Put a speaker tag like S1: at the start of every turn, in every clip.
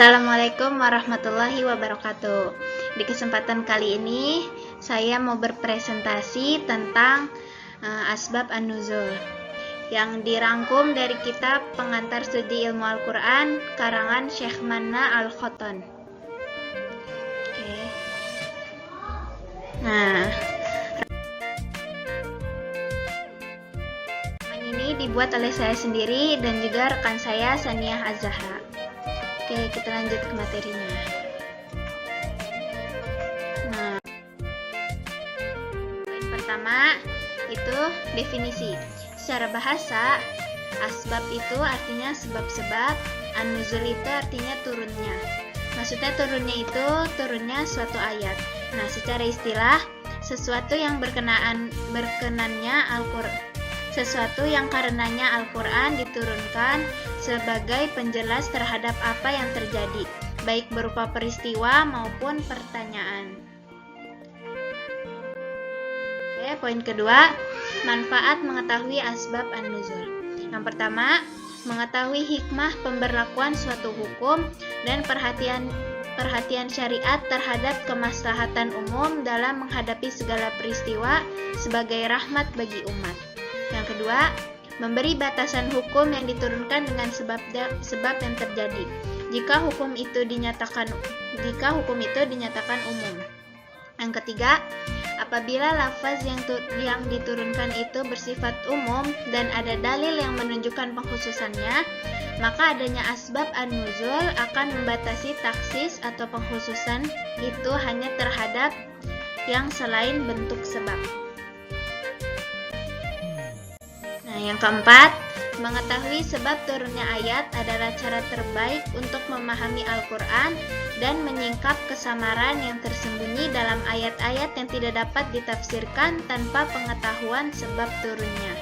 S1: Assalamualaikum warahmatullahi wabarakatuh. Di kesempatan kali ini saya mau berpresentasi tentang asbab an-nuzul yang dirangkum dari kitab Pengantar Studi Ilmu Al-Quran karangan Syekh Manna Al-Khoton. Oke. Nah, ini dibuat oleh saya sendiri dan juga rekan saya Saniah Az-Zahra. Oke, kita lanjut ke materinya. Nah, poin pertama itu definisi. Secara bahasa, asbab itu artinya sebab-sebab, an-nuzul itu artinya turunnya. Maksudnya turunnya suatu ayat. Nah, secara istilah, sesuatu yang berkenannya Al-Qur'an. Sesuatu yang karenanya Al-Quran diturunkan sebagai penjelas terhadap apa yang terjadi, baik berupa peristiwa maupun pertanyaan. Oke, poin kedua, manfaat mengetahui asbab an-nuzul. Yang pertama, mengetahui hikmah pemberlakuan suatu hukum dan perhatian syariat terhadap kemaslahatan umum dalam menghadapi segala peristiwa sebagai rahmat bagi umat. Yang kedua, memberi batasan hukum yang diturunkan dengan sebab yang terjadi. Jika hukum itu dinyatakan umum. Yang ketiga, apabila lafaz yang diturunkan itu bersifat umum dan ada dalil yang menunjukkan pengkhususannya, maka adanya asbab an-nuzul akan membatasi taksis atau pengkhususan itu hanya terhadap yang selain bentuk sebab. Yang keempat, mengetahui sebab turunnya ayat adalah cara terbaik untuk memahami Al-Quran dan menyingkap kesamaran yang tersembunyi dalam ayat-ayat yang tidak dapat ditafsirkan tanpa pengetahuan sebab turunnya.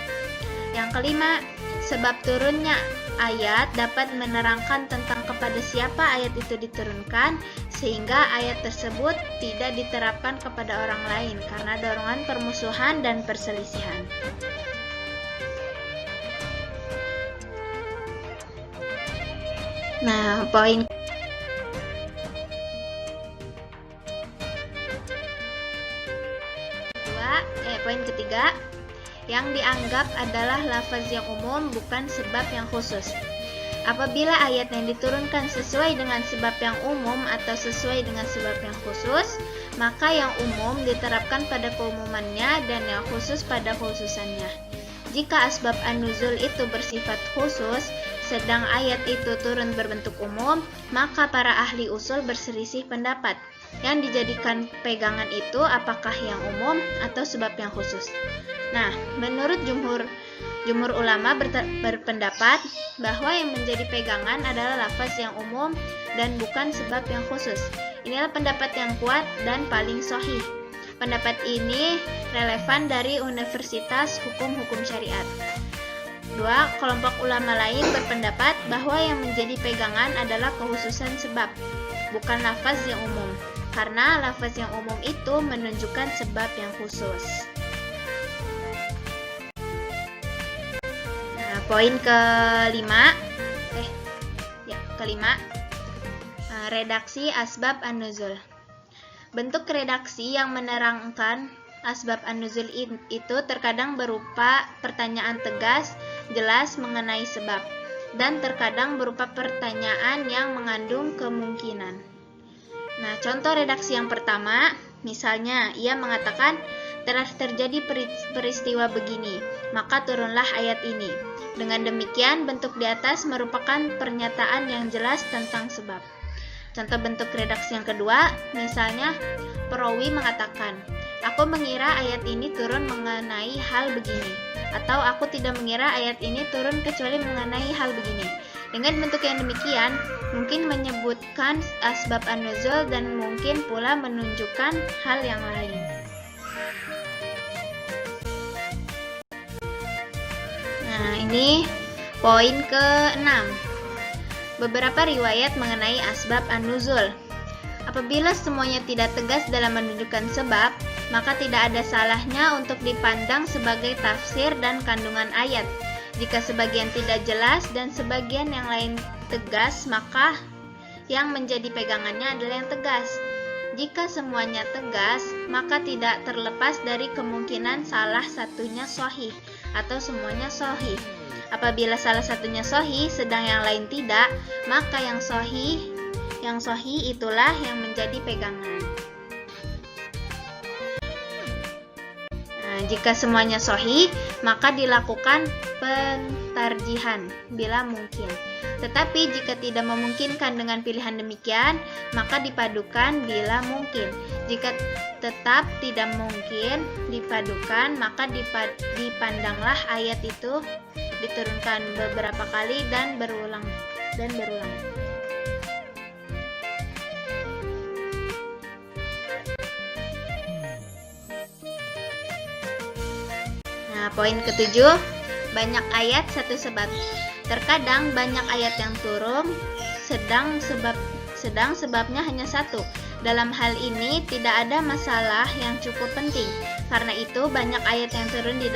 S1: Yang kelima, sebab turunnya ayat dapat menerangkan tentang kepada siapa ayat itu diturunkan, sehingga ayat tersebut tidak diterapkan kepada orang lain karena dorongan permusuhan dan perselisihan. Nah, poin ketiga, yang dianggap adalah lafaz yang umum bukan sebab yang khusus. Apabila ayat yang diturunkan sesuai dengan sebab yang umum atau sesuai dengan sebab yang khusus, maka yang umum diterapkan pada keumumannya dan yang khusus pada kekhususannya. Jika asbab an-nuzul itu bersifat khusus, sedang ayat itu turun berbentuk umum, maka para ahli usul berselisih pendapat. Yang dijadikan pegangan itu apakah yang umum atau sebab yang khusus. Nah, menurut jumhur ulama berpendapat bahwa yang menjadi pegangan adalah lafaz yang umum dan bukan sebab yang khusus. Inilah pendapat yang kuat dan paling sahih. Pendapat ini relevan dari Universitas Hukum Syariat. Dua, kelompok ulama lain berpendapat bahwa yang menjadi pegangan adalah kekhususan sebab, bukan lafaz yang umum, karena lafaz yang umum itu menunjukkan sebab yang khusus. Nah, poin kelima, redaksi asbab an-nuzul. Bentuk redaksi yang menerangkan asbab an-nuzul itu terkadang berupa pertanyaan tegas, jelas mengenai sebab, dan terkadang berupa pertanyaan yang mengandung kemungkinan. Nah, contoh redaksi yang pertama, misalnya ia mengatakan, telah terjadi peristiwa begini, maka turunlah ayat ini. Dengan demikian, bentuk di atas merupakan pernyataan yang jelas tentang sebab. Contoh bentuk redaksi yang kedua, misalnya perawi mengatakan, aku mengira ayat ini turun mengenai hal begini, atau aku tidak mengira ayat ini turun kecuali mengenai hal begini. Dengan bentuk yang demikian, mungkin menyebutkan asbab an-nuzul dan mungkin pula menunjukkan hal yang lain. Nah, ini poin ke-6. Beberapa riwayat mengenai asbab an-nuzul. Apabila semuanya tidak tegas dalam menunjukkan sebab, maka tidak ada salahnya untuk dipandang sebagai tafsir dan kandungan ayat. Jika sebagian tidak jelas dan sebagian yang lain tegas, maka yang menjadi pegangannya adalah yang tegas. Jika semuanya tegas, maka tidak terlepas dari kemungkinan salah satunya sahih atau semuanya sahih. Apabila salah satunya sahih sedang yang lain tidak, maka yang sahih itulah yang menjadi pegangan. Nah, jika semuanya sahih, maka dilakukan pentarjihan bila mungkin. Tetapi jika tidak memungkinkan dengan pilihan demikian, maka dipadukan bila mungkin. Jika tetap tidak mungkin dipadukan, maka dipandanglah ayat itu diturunkan beberapa kali dan berulang. Nah, poin ketujuh, banyak ayat satu sebab. Terkadang banyak ayat yang turun, sedang sebabnya hanya satu. Dalam hal ini tidak ada masalah yang cukup penting. Karena itu banyak ayat yang turun di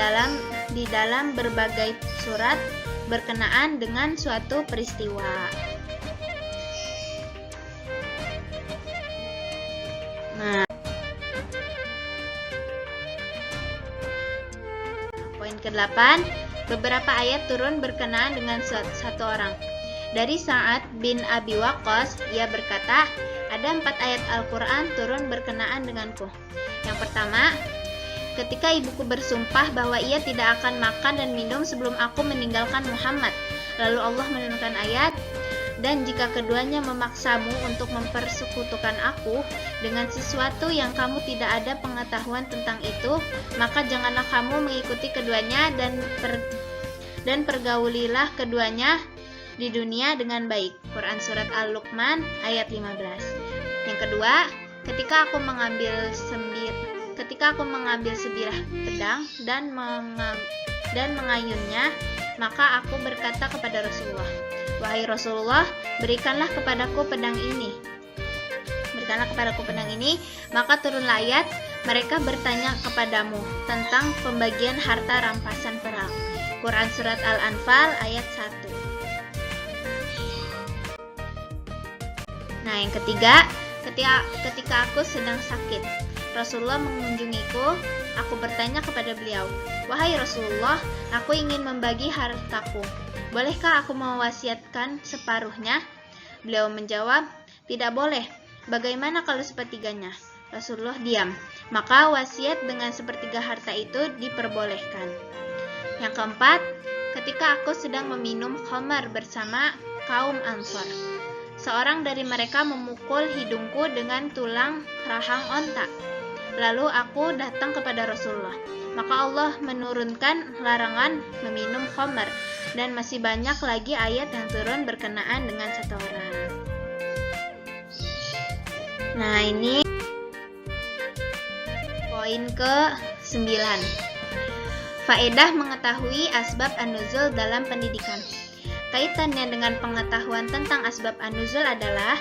S1: dalam berbagai surat berkenaan dengan suatu peristiwa. Nah, poin ke-8, beberapa ayat turun berkenaan dengan satu orang. Dari Sa'ad bin Abi Waqqas, ia berkata, ada 4 ayat Al-Quran turun berkenaan denganku. Yang pertama, ketika ibuku bersumpah bahwa ia tidak akan makan dan minum sebelum aku meninggalkan Muhammad. Lalu Allah menurunkan ayat, dan jika keduanya memaksamu untuk mempersekutukan aku dengan sesuatu yang kamu tidak ada pengetahuan tentang itu, maka janganlah kamu mengikuti keduanya dan pergaulilah keduanya di dunia dengan baik. Quran Surat Al-Luqman ayat 15. Yang kedua, ketika aku mengambil sebilah pedang dan mengayunnya, maka aku berkata kepada Rasulullah, wahai Rasulullah, berikanlah kepadaku pedang ini. Maka turunlah ayat, mereka bertanya kepadamu tentang pembagian harta rampasan perang. Quran Surat Al-Anfal ayat 1. Nah, yang ketiga, ketika aku sedang sakit, Rasulullah mengunjungiku. Aku bertanya kepada beliau, wahai Rasulullah, aku ingin membagi hartaku. Bolehkah aku mewasiatkan separuhnya? Beliau menjawab, tidak boleh. Bagaimana kalau sepertiganya? Rasulullah diam. Maka wasiat dengan sepertiga harta itu diperbolehkan. Yang keempat, ketika aku sedang meminum khamar bersama kaum Ansar, seorang dari mereka memukul hidungku dengan tulang rahang onta. Lalu aku datang kepada Rasulullah. Maka Allah menurunkan larangan meminum khamar, dan masih banyak lagi ayat yang turun berkenaan dengan satu orang. Nah, ini poin ke-9. Faedah mengetahui asbab an-nuzul dalam pendidikan. Kaitannya dengan pengetahuan tentang asbab an-nuzul adalah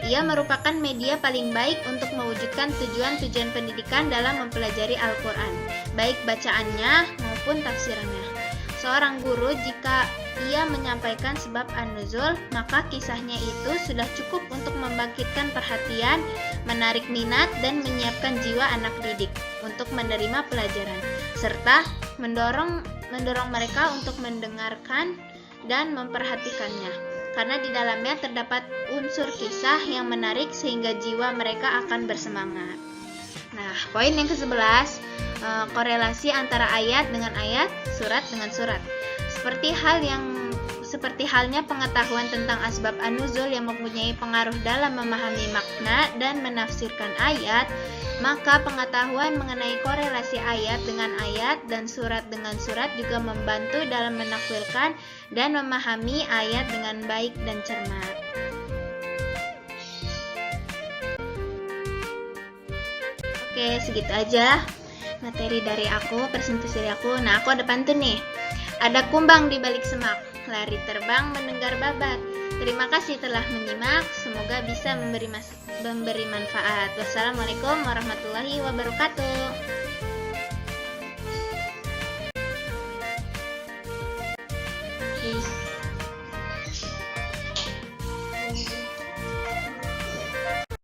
S1: ia merupakan media paling baik untuk mewujudkan tujuan-tujuan pendidikan dalam mempelajari Al-Quran, baik bacaannya maupun tafsirannya. Seorang guru jika ia menyampaikan sebab an-nuzul, maka kisahnya itu sudah cukup untuk membangkitkan perhatian, menarik minat, dan menyiapkan jiwa anak didik untuk menerima pelajaran, serta mendorong mereka untuk mendengarkan dan memperhatikannya. Karena di dalamnya terdapat unsur kisah yang menarik sehingga jiwa mereka akan bersemangat. Nah, poin yang ke-11, korelasi antara ayat dengan ayat, surat dengan surat. Seperti halnya pengetahuan tentang asbab an-nuzul yang mempunyai pengaruh dalam memahami makna dan menafsirkan ayat, maka pengetahuan mengenai korelasi ayat dengan ayat dan surat dengan surat juga membantu dalam menakwilkan dan memahami ayat dengan baik dan cermat. Oke, segitu aja materi dari aku, presentasi dari aku. Nah, aku ada pantun nih. Ada kumbang di balik semak, lari terbang mendengar babat. Terima kasih telah menyimak, semoga bisa memberi manfaat. Wassalamualaikum warahmatullahi wabarakatuh.